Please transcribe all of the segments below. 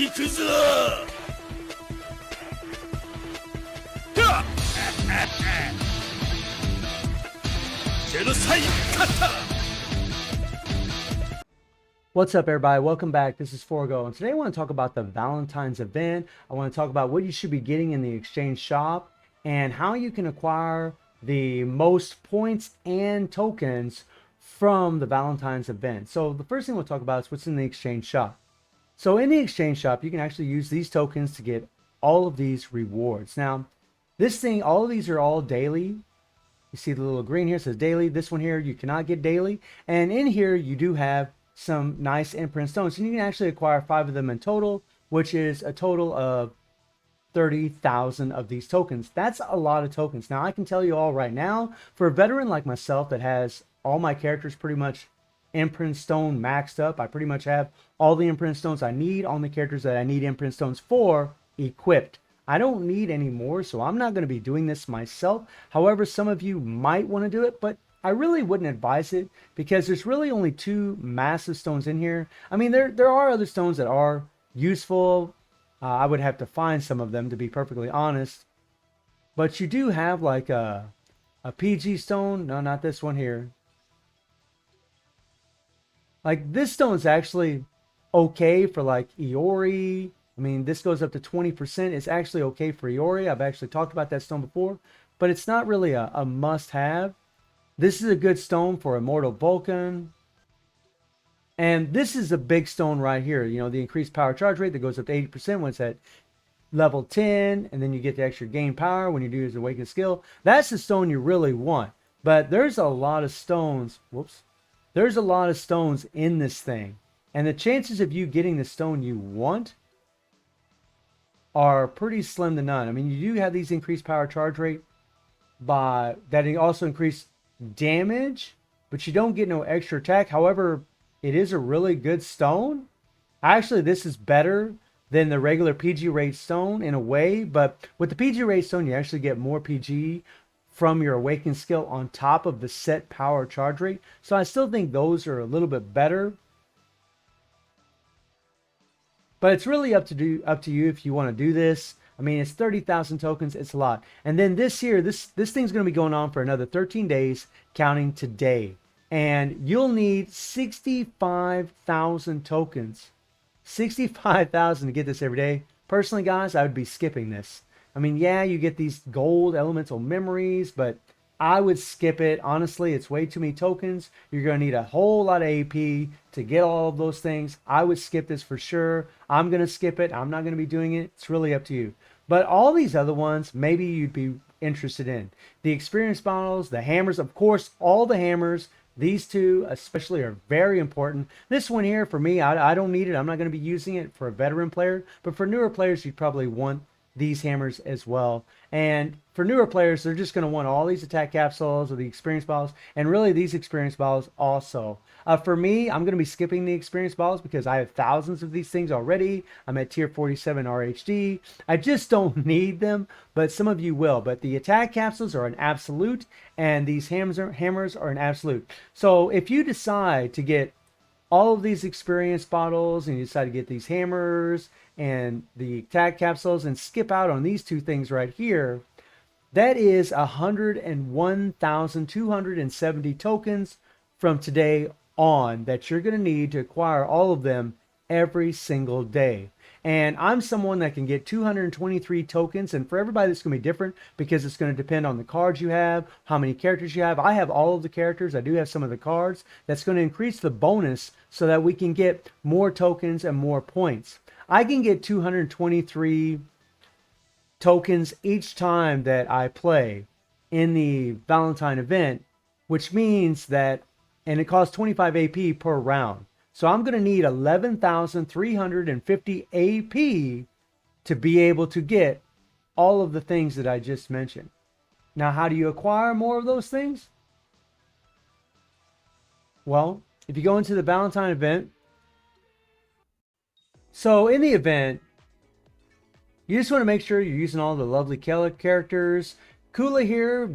行くぞはっジェノサイカッタ What's up, everybody? Welcome back. This is Forgo, and today I want to talk about the Valentine's event. I want to talk about what you should be getting in the exchange shop and how you can acquire the most points and tokens from the Valentine's event. So the first thing we'll talk about is what's in the exchange shop. So in the exchange shop, you can actually use these tokens to get all of these rewards. Now, this thing, all of these are all daily. You see the little green here says daily. This one here, you cannot get daily. And in here, you do have some nice imprint stones, and you can actually acquire 5 of them in total, which is a total of 30,000 of these tokens. That's a lot of tokens. Now I can tell you all right now, for a veteran like myself that has all my characters pretty much imprint stone maxed up, I pretty much have all the imprint stones I need on the characters that I need imprint stones for equipped. I don't need any more, so I'm not going to be doing this myself. However, some of you might want to do it, but I really wouldn't advise it because there's really only 2 massive stones in here. I mean, there are other stones that are useful. I would have to find some of them, to be perfectly honest. But you do have like a PG stone. No, not this one here. Like this stone's actually okay for like Iori. I mean, this goes up to 20%. It's actually okay for Iori. I've actually talked about that stone before, but it's not really a must-have. This is a good stone for Immortal Vulcan. And this is a big stone right here. You know, the increased power charge rate that goes up to 80% when it's at level 10. And then you get the extra gain power when you do his awakened skill. That's the stone you really want. But there's a lot of stones. Whoops. There's a lot of stones in this thing. And the chances of you getting the stone you want are pretty slim to none. I mean, you do have these increased power charge rate by that also increase damage, but you don't get no extra attack. However, it is a really good stone. Actually, this is better than the regular PG rate stone in a way, but with the PG rate stone, you actually get more PG from your awakened skill on top of the set power charge rate. So I still think those are a little bit better. But it's really up to you if you want to do this. I mean, it's 30,000 tokens. It's a lot. And then this here, this thing's going to be going on for another 13 days, counting today. And you'll need 65,000 tokens. 65,000 to get this every day. Personally, guys, I would be skipping this. I mean, yeah, you get these gold elemental memories, but I would skip it. Honestly, it's way too many tokens. You're going to need a whole lot of AP to get all of those things. I would skip this for sure. I'm going to skip it. I'm not going to be doing it. It's really up to you. But all these other ones, maybe you'd be interested in. The experience bottles, the hammers, of course, all the hammers. These 2 especially are very important. This one here, for me, I don't need it. I'm not going to be using it for a veteran player. But for newer players, you'd probably want these hammers as well. And for newer players, they're just going to want all these attack capsules or the experience bottles, and really these experience bottles also. For me, I'm going to be skipping the experience bottles because I have thousands of these things already. I'm at tier 47 RHD. I just don't need them, but some of you will. But the attack capsules are an absolute, and these hammers are an absolute. So if you decide to get all of these experience bottles and you decide to get these hammers and the attack capsules and skip out on these 2 things right here, that is 101,270 tokens from today on that you're going to need to acquire all of them every single day. And I'm someone that can get 223 tokens, and for everybody that's going to be different because it's going to depend on the cards you have, how many characters you have. I have all of the characters. I do have some of the cards. That's going to increase the bonus so that we can get more tokens and more points. I can get 223 tokens each time that I play in the Valentine event, which means that, and it costs 25 AP per round. So I'm going to need 11,350 AP to be able to get all of the things that I just mentioned. Now, how do you acquire more of those things? Well, if you go into the Valentine event, so in the event, you just want to make sure you're using all the lovely characters, Kula here,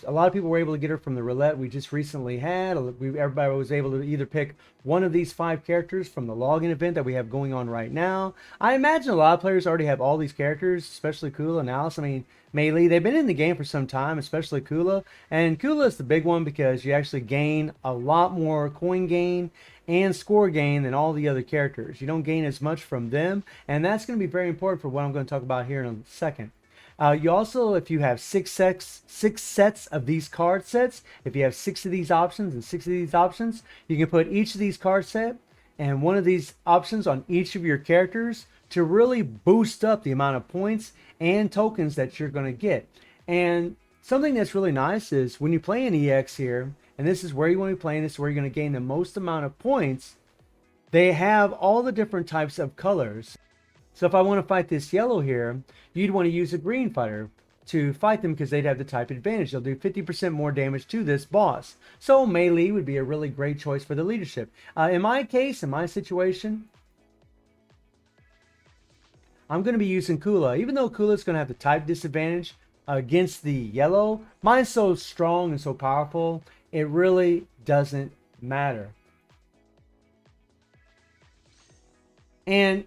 a lot of people were able to get her from the roulette we just recently had. Everybody was able to either pick one of these 5 characters from the login event that we have going on right now. I imagine a lot of players already have all these characters, especially Kula and Alice. I mean, Mei Lee, they've been in the game for some time, especially Kula. And Kula is the big one because you actually gain a lot more coin gain and score gain than all the other characters. You don't gain as much from them, and that's going to be very important for what I'm going to talk about here in a second. You also, if you have six sets of these card sets, if you have 6 of these options and 6 of these options, you can put each of these card set and one of these options on each of your characters to really boost up the amount of points and tokens that you're going to get. And something that's really nice is when you play an EX here, and this is where you want to be playing, this is where you're going to gain the most amount of points, they have all the different types of colors. So if I want to fight this yellow here, you'd want to use a green fighter to fight them because they'd have the type advantage. They'll do 50% more damage to this boss. So Mei Lee would be a really great choice for the leadership. In my case, in my situation, I'm going to be using Kula. Even though Kula is going to have the type disadvantage against the yellow, mine's so strong and so powerful, it really doesn't matter. And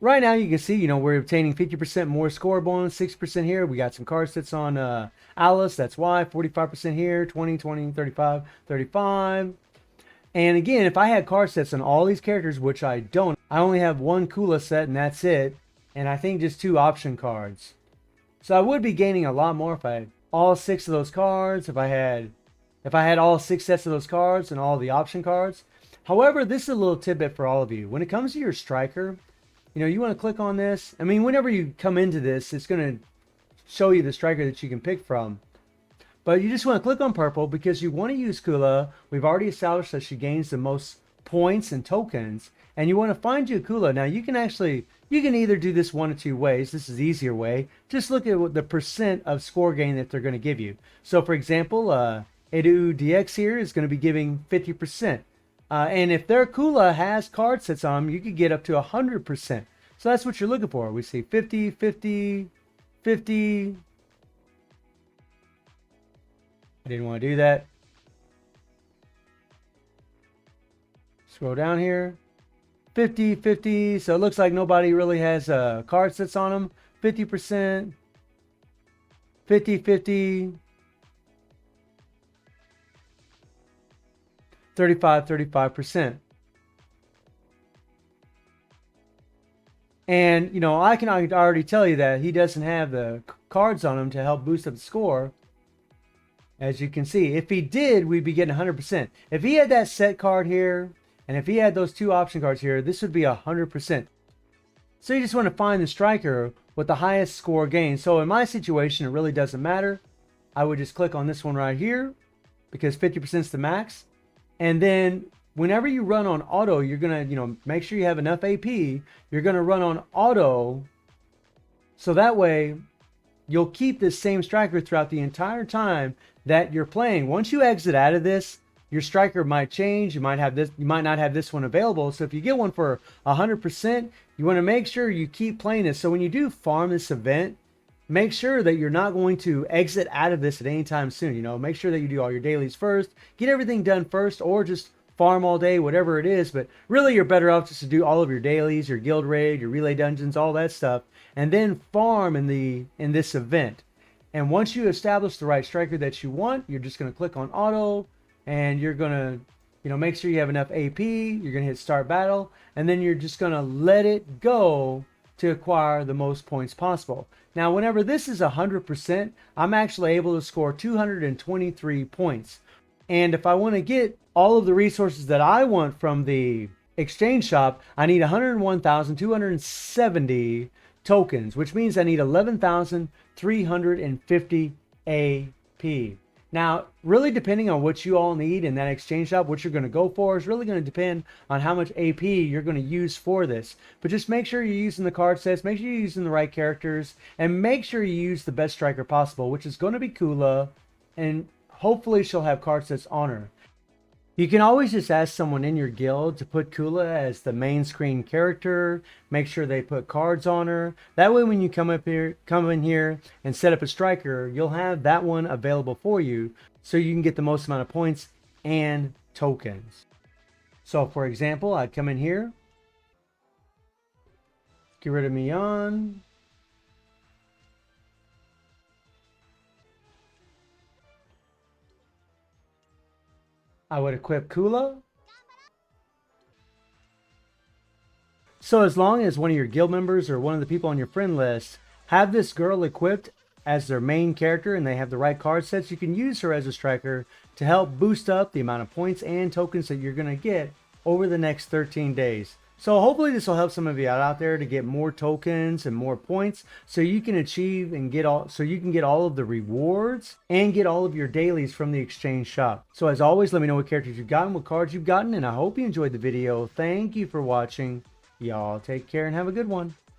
right now you can see, we're obtaining 50% more score bonus, 6% here. We got some card sets on Alice, that's why, 45% here, 20, 20, 35, 35. And again, if I had card sets on all these characters, which I don't, I only have 1 Kula set and that's it. And I think just 2 option cards. So I would be gaining a lot more if I had all 6 of those cards, if I had all 6 sets of those cards and all the option cards. However, this is a little tidbit for all of you. When it comes to your striker, you want to click on this. I mean, whenever you come into this, it's going to show you the striker that you can pick from. But you just want to click on purple because you want to use Kula. We've already established that she gains the most points and tokens. And you want to find you a Kula. Now, you can either do this one of 2 ways. This is the easier way. Just look at the percent of score gain that they're going to give you. So, for example, Edu DX here is going to be giving 50%. And if their Kula has card sets on them, you could get up to 100%. So that's what you're looking for. We see 50, 50, 50. I didn't want to do that. Scroll down here. 50, 50. So it looks like nobody really has card sets on them. 50%. 50, 50. 35%. And, I can already tell you that he doesn't have the cards on him to help boost up the score. As you can see, if he did, we'd be getting 100%. If he had that set card here, and if he had those 2 option cards here, this would be 100%. So you just want to find the striker with the highest score gain. So in my situation, it really doesn't matter. I would just click on this one right here because 50% is the max. And then whenever you run on auto, you're going to, make sure you have enough AP. You're going to run on auto. So that way you'll keep this same striker throughout the entire time that you're playing. Once you exit out of this, your striker might change. You might not have this one available. So if you get one for 100%, you want to make sure you keep playing this. So when you do farm this event, make sure that you're not going to exit out of this at any time soon. Make sure that you do all your dailies first, get everything done first, or just farm all day, whatever it is. But really, you're better off just to do all of your dailies, your guild raid, your relay dungeons, all that stuff, and then farm in this event. And once you establish the right striker that you want, you're just going to click on auto, and you're going to, make sure you have enough AP. You're going to hit start battle, and then you're just going to let it go to acquire the most points possible. Now, whenever this is 100%, I'm actually able to score 223 points. And if I want to get all of the resources that I want from the exchange shop, I need 101,270 tokens, which means I need 11,350 AP. Now, really depending on what you all need in that exchange shop, what you're going to go for is really going to depend on how much AP you're going to use for this. But just make sure you're using the card sets, make sure you're using the right characters, and make sure you use the best striker possible, which is going to be Kula, and hopefully she'll have card sets on her. You can always just ask someone in your guild to put Kula as the main screen character. Make sure they put cards on her. That way when you come in here and set up a striker, you'll have that one available for you so you can get the most amount of points and tokens. So for example, I'd come in here, get rid of Mian. I would equip Kula. So as long as one of your guild members or one of the people on your friend list have this girl equipped as their main character and they have the right card sets, you can use her as a striker to help boost up the amount of points and tokens that you're going to get over the next 13 days. So hopefully this will help some of you out there to get more tokens and more points so you can achieve and get all of the rewards and get all of your dailies from the exchange shop. So as always, let me know what characters you've gotten, what cards you've gotten, and I hope you enjoyed the video. Thank you for watching. Y'all take care and have a good one.